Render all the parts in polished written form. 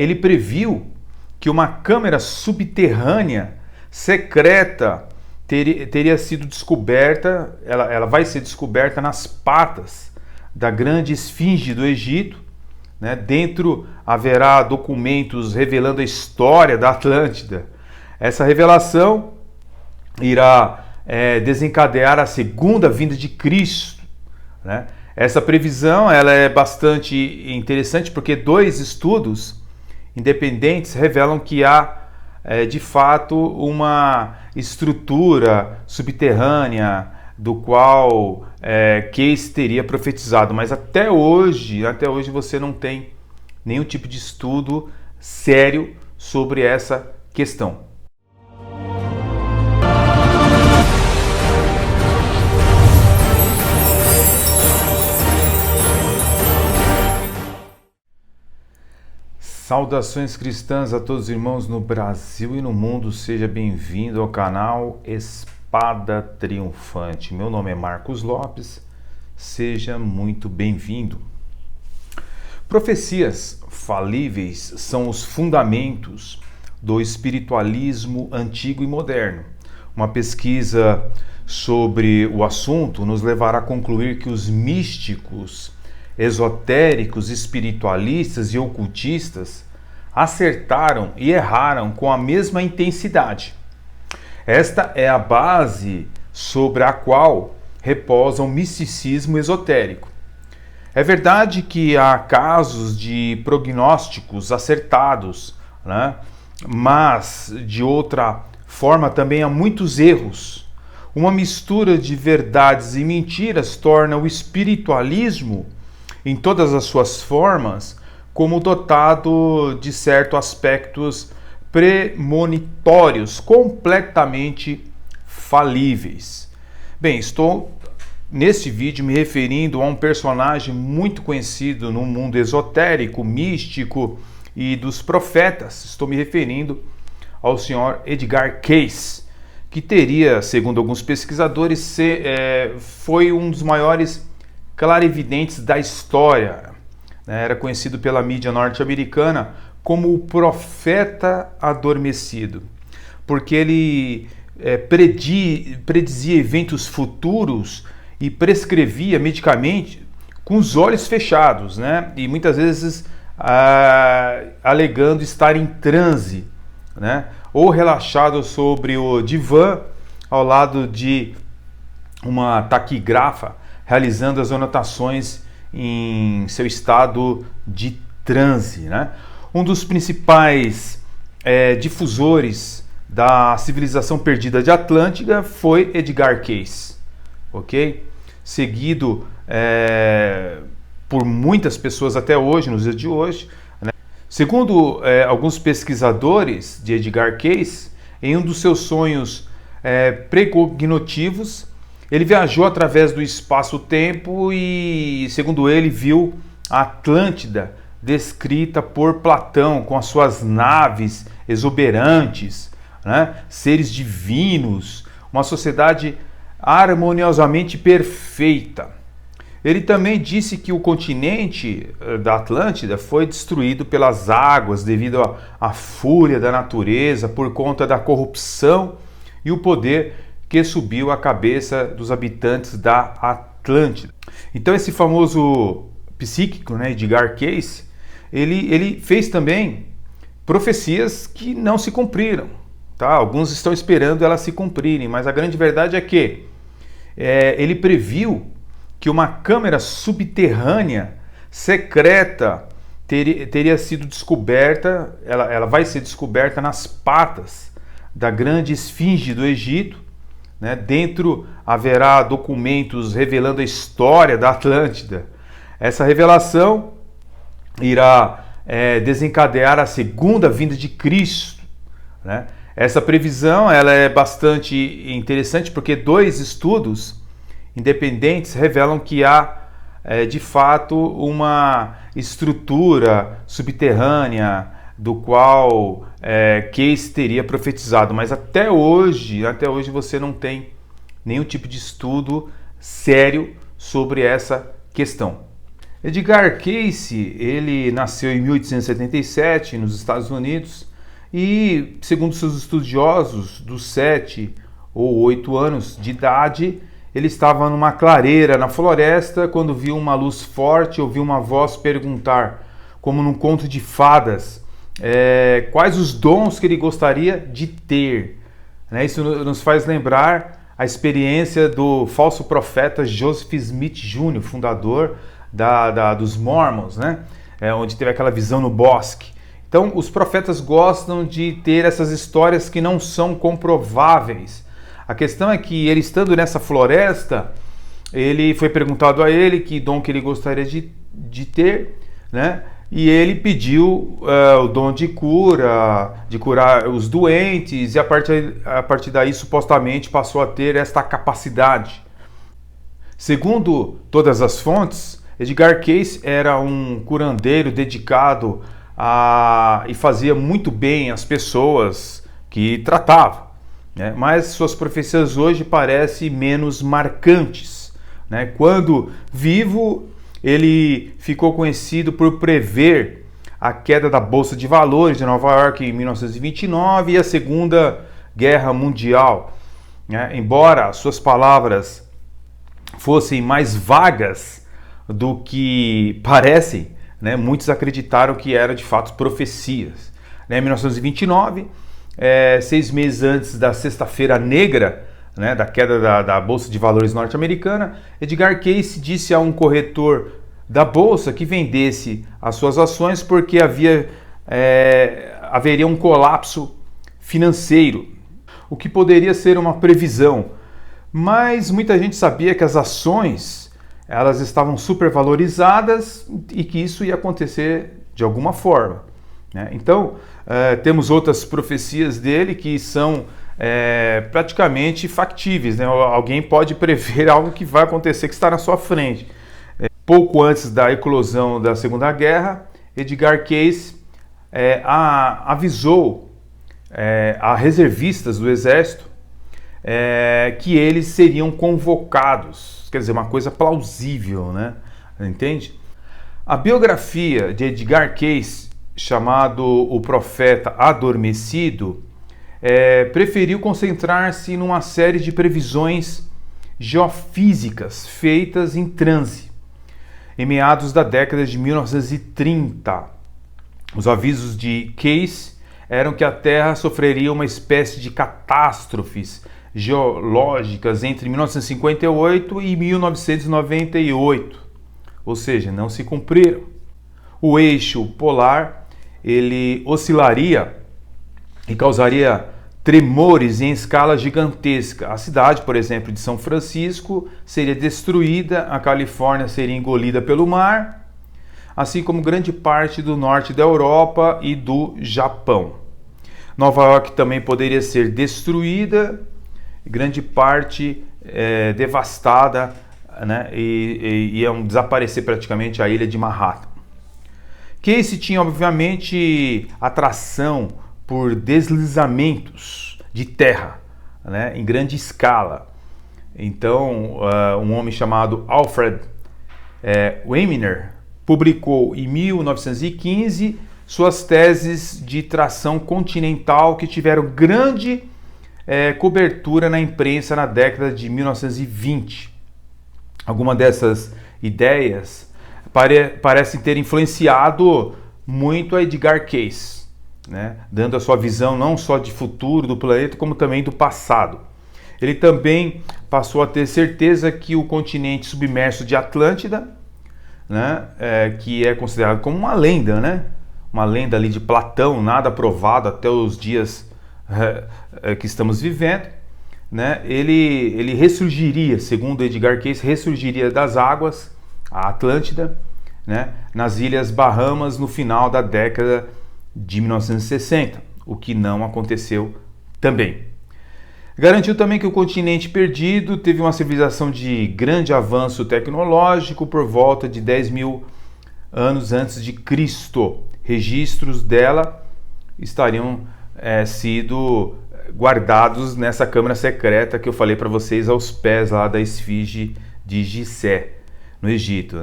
Ele previu que uma câmara subterrânea secreta teria sido descoberta, ela vai ser descoberta nas patas da grande esfinge do Egito, né? Dentro haverá documentos revelando a história da Atlântida. Essa revelação irá desencadear a segunda vinda de Cristo, né? Essa previsão ela é bastante interessante porque dois estudos independentes revelam que há de fato uma estrutura subterrânea do qual Case teria profetizado, mas até hoje você não tem nenhum tipo de estudo sério sobre essa questão. Saudações cristãs a todos os irmãos no Brasil e no mundo, seja bem-vindo ao canal Espada Triunfante. Meu nome é Marcos Lopes, seja muito bem-vindo. Profecias falíveis são os fundamentos do espiritualismo antigo e moderno. Uma pesquisa sobre o assunto nos levará a concluir que os místicos, esotéricos, espiritualistas e ocultistas acertaram e erraram com a mesma intensidade. Esta é a base sobre a qual reposa o misticismo esotérico. É verdade que há casos de prognósticos acertados, né? Mas de outra forma também há muitos erros. Uma mistura de verdades e mentiras torna o espiritualismo em todas as suas formas, como dotado de certos aspectos premonitórios, completamente falíveis. Bem, estou nesse vídeo me referindo a um personagem muito conhecido no mundo esotérico, místico e dos profetas. Estou me referindo ao senhor Edgar Cayce, que teria, segundo alguns pesquisadores, foi um dos maiores clarividentes da história, né? Era conhecido pela mídia norte-americana como o profeta adormecido, porque ele predizia eventos futuros e prescrevia medicamentos com os olhos fechados, né? E muitas vezes alegando estar em transe, né? Ou relaxado sobre o divã ao lado de uma taquigrafa, realizando as anotações em seu estado de transe, né? Um dos principais difusores da civilização perdida de Atlântida foi Edgar Cayce, ok? Seguido por muitas pessoas até hoje, nos dias de hoje, né? Segundo alguns pesquisadores de Edgar Cayce, em um dos seus sonhos precognitivos, ele viajou através do espaço-tempo e, segundo ele, viu a Atlântida descrita por Platão com as suas naves exuberantes, né? Seres divinos, uma sociedade harmoniosamente perfeita. Ele também disse que o continente da Atlântida foi destruído pelas águas devido à fúria da natureza por conta da corrupção e o poder que subiu à cabeça dos habitantes da Atlântida. Então esse famoso psíquico, né, Edgar Cayce, ele fez também profecias que não se cumpriram, tá? Alguns estão esperando elas se cumprirem, mas a grande verdade é que ele previu que uma câmara subterrânea secreta teria sido descoberta, ela vai ser descoberta nas patas da grande esfinge do Egito, né? Dentro haverá documentos revelando a história da Atlântida. Essa revelação irá desencadear a segunda vinda de Cristo, né? Essa previsão ela é bastante interessante porque dois estudos independentes revelam que há de fato uma estrutura subterrânea do qual Cayce teria profetizado, mas até hoje você não tem nenhum tipo de estudo sério sobre essa questão. Edgar Cayce, ele nasceu em 1877 nos Estados Unidos e, segundo seus estudiosos, dos 7 ou 8 anos de idade, ele estava numa clareira na floresta quando viu uma luz forte, ouviu uma voz perguntar, como num conto de fadas, quais os dons que ele gostaria de ter. Isso nos faz lembrar a experiência do falso profeta Joseph Smith Jr., fundador dos Mormons, onde teve aquela visão no bosque. Então, os profetas gostam de ter essas histórias que não são comprováveis. A questão é que ele, estando nessa floresta, ele foi perguntado a ele que dom que ele gostaria de ter, e ele pediu o dom de curar os doentes, e a partir daí, supostamente, passou a ter esta capacidade. Segundo todas as fontes, Edgar Cayce era um curandeiro dedicado e fazia muito bem as pessoas que tratava, mas suas profecias hoje parecem menos marcantes. Quando vivo, ele ficou conhecido por prever a queda da Bolsa de Valores de Nova York em 1929 e a Segunda Guerra Mundial. Embora suas palavras fossem mais vagas do que parecem, muitos acreditaram que eram de fato profecias. Em 1929, 6 meses antes da Sexta-feira Negra, da queda da Bolsa de Valores norte-americana, Edgar Cayce disse a um corretor da Bolsa que vendesse as suas ações porque haveria um colapso financeiro, o que poderia ser uma previsão. Mas muita gente sabia que as ações elas estavam supervalorizadas e que isso ia acontecer de alguma forma. Então, temos outras profecias dele que são praticamente factíveis. Alguém pode prever algo que vai acontecer, que está na sua frente. Pouco antes da eclosão da Segunda Guerra, Edgar Cayce avisou a reservistas do Exército que eles seriam convocados. Quer dizer, uma coisa plausível, entende? A biografia de Edgar Cayce, chamado O Profeta Adormecido, preferiu concentrar-se numa série de previsões geofísicas feitas em transe, em meados da década de 1930. Os avisos de Cayce eram que a Terra sofreria uma espécie de catástrofes geológicas entre 1958 e 1998, ou seja, não se cumpriram. O eixo polar ele oscilaria e causaria tremores em escala gigantesca. A cidade, por exemplo, de São Francisco seria destruída, a Califórnia seria engolida pelo mar, assim como grande parte do norte da Europa e do Japão. Nova York também poderia ser destruída, grande parte devastada, e iam desaparecer praticamente a ilha de Manhattan. Cayce tinha, obviamente, atração por deslizamentos de terra, em grande escala. Então, um homem chamado Alfred Wegener publicou em 1915 suas teses de tração continental que tiveram grande cobertura na imprensa na década de 1920. Algumas dessas ideias parecem ter influenciado muito a Edgar Cayce, dando a sua visão não só de futuro do planeta, como também do passado. Ele também passou a ter certeza que o continente submerso de Atlântida, que é considerado como uma lenda, uma lenda ali de Platão, nada provado até os dias que estamos vivendo, ele ressurgiria, segundo Edgar Cayce, ressurgiria das águas, a Atlântida, nas Ilhas Bahamas no final da década de 1960, o que não aconteceu também. Garantiu também que o continente perdido teve uma civilização de grande avanço tecnológico por volta de 10 mil anos antes de Cristo. Registros dela estariam sido guardados nessa câmara secreta que eu falei para vocês aos pés lá da esfinge de Gizé, no Egito,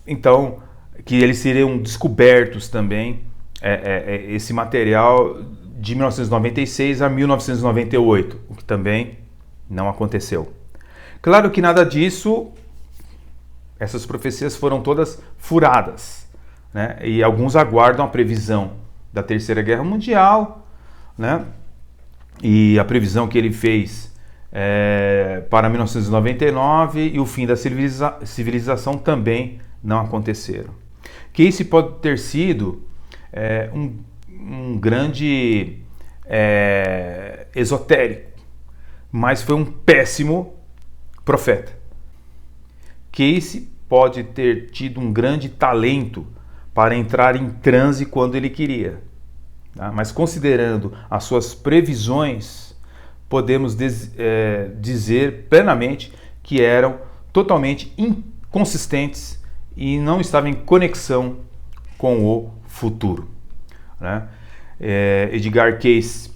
Então, que eles seriam descobertos também, esse material de 1996 a 1998, o que também não aconteceu. Claro que nada disso, essas profecias foram todas furadas, né? E alguns aguardam a previsão da Terceira Guerra Mundial, né? E a previsão que ele fez para 1999 e o fim da civilização também não aconteceram. Que esse pode ter sido um grande esotérico, mas foi um péssimo profeta. Casey pode ter tido um grande talento para entrar em transe quando ele queria, tá? Mas considerando as suas previsões, podemos dizer plenamente que eram totalmente inconsistentes e não estavam em conexão com o futuro, né? Edgar Cayce,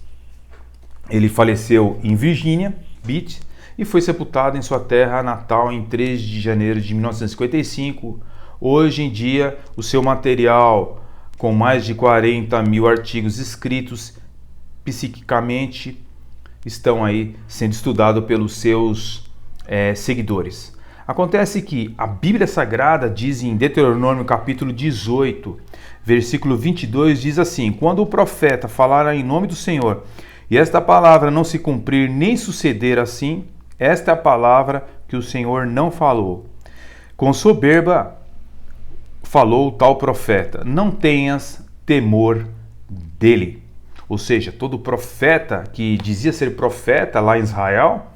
ele faleceu em Virginia Beach e foi sepultado em sua terra natal em 3 de janeiro de 1955. Hoje em dia, o seu material, com mais de 40 mil artigos escritos psiquicamente, estão aí sendo estudados pelos seus seguidores. Acontece que a Bíblia Sagrada diz em Deuteronômio capítulo 18, versículo 22, diz assim: quando o profeta falar em nome do Senhor, e esta palavra não se cumprir nem suceder assim, esta é a palavra que o Senhor não falou. Com soberba falou o tal profeta, não tenhas temor dele. Ou seja, todo profeta que dizia ser profeta lá em Israel,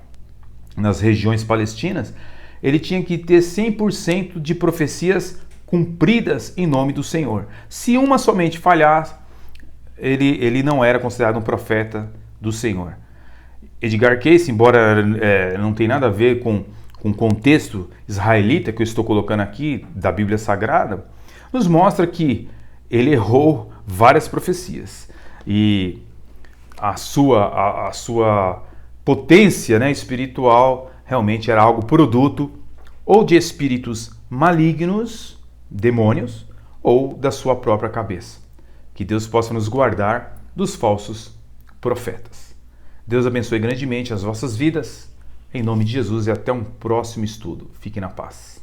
nas regiões palestinas, ele tinha que ter 100% de profecias cumpridas em nome do Senhor. Se uma somente falhasse, ele não era considerado um profeta do Senhor. Edgar Cayce, embora não tenha nada a ver com o contexto israelita que eu estou colocando aqui, da Bíblia Sagrada, nos mostra que ele errou várias profecias. E a sua potência, né, espiritual realmente era algo produto ou de espíritos malignos, demônios, ou da sua própria cabeça. Que Deus possa nos guardar dos falsos profetas. Deus abençoe grandemente as vossas vidas, em nome de Jesus, e até um próximo estudo. Fique na paz.